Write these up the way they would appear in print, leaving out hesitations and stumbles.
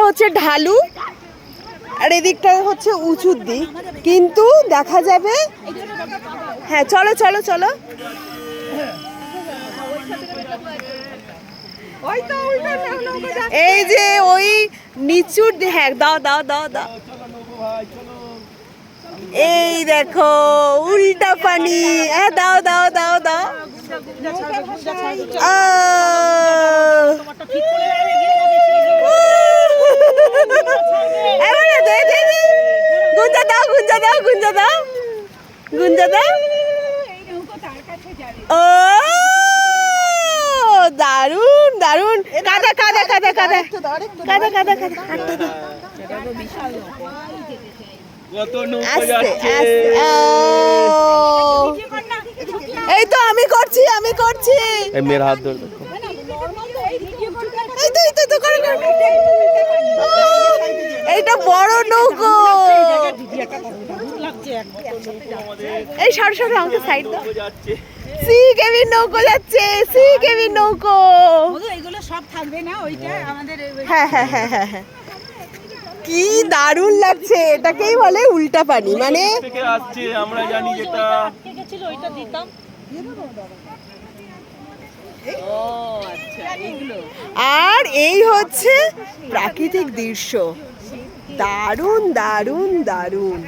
হচ্ছে ঢালু আর এদিকটা হচ্ছে উঁচুর দিক, কিন্তু দেখা যাবে। হ্যাঁ চলো চলো চলো। এই যে ওই নিচুর, হ্যাঁ দাও দাও দাও দাও। এই দেখো উল্টা পানি, হ্যাঁ দাও দাও দাও দাও। গুঞ্জা দাও গুঞ্জা দাও গুঞ্জা দাও গুঞ্জা দাও। ও দারুন দারুন। কাদা কাদা কাদা কাদা কাদা কাদা কাদা। এই তো আমি করছি আমি করছি। মেয়ের হাত ধরে দেখো। এইটা বড় নৌকো। এই সরো সরো আমাকে সাইড দাও। সি কেবিন নৌকো যাচ্ছে, সি কেবিন নৌকো। এগুলো সব থাকবে না ওইটা আমাদের। হ্যাঁ হ্যাঁ হ্যাঁ হ্যাঁ হ্যাঁ। কি দারুণ লাগছে, এটাকেই বলে উল্টা পানি। মানে থেকে আসছে আমরা জানি যেটা ছিল ওইটা দিতাম। আর এই হচ্ছে প্রাকৃতিক দৃশ্য, দারুণ দারুণ দারুণ।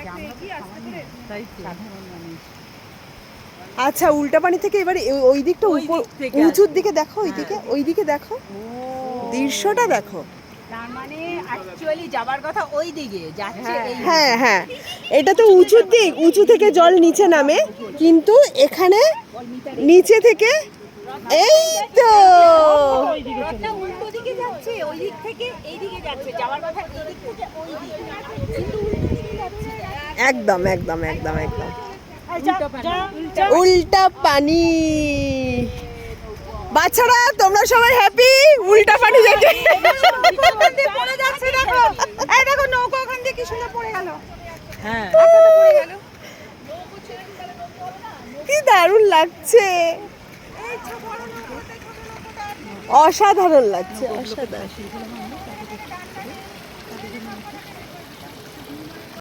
আচ্ছা উল্টা পানি থেকে এবারে ওই দিকটা উপর উঁচুর দিকে দেখো, ওই দিকে দেখো, দৃশ্যটা দেখো। তার মানে অ্যাকচুয়ালি যাবার কথা ওই দিকে যাচ্ছে। হ্যাঁ হ্যাঁ, এটা তো উঁচুর দিক, উঁচু থেকে জল নিচে নামে, কিন্তু এখানে নিচে থেকে এই তো উল্টো দিকে যাচ্ছে, ওই দিক থেকে এই দিকে যাচ্ছে, যাওয়ার কথা এই দিক থেকে ওই দিকে, কিন্তু উল্টো দিকে যাচ্ছে। একদম একদম একদম একদম উল্টা পানি। বাচ্চারা তোমরা সবাই হ্যাপি? উল্টা পানি দেখে পড়ে যাচ্ছে। দেখো এই দেখো নৌকা ওখান দিয়ে কি সুন্দর পড়ে গেল। হ্যাঁ কি দারুণ লাগছে, অসাধারণ লাগছে, অসাধারণ।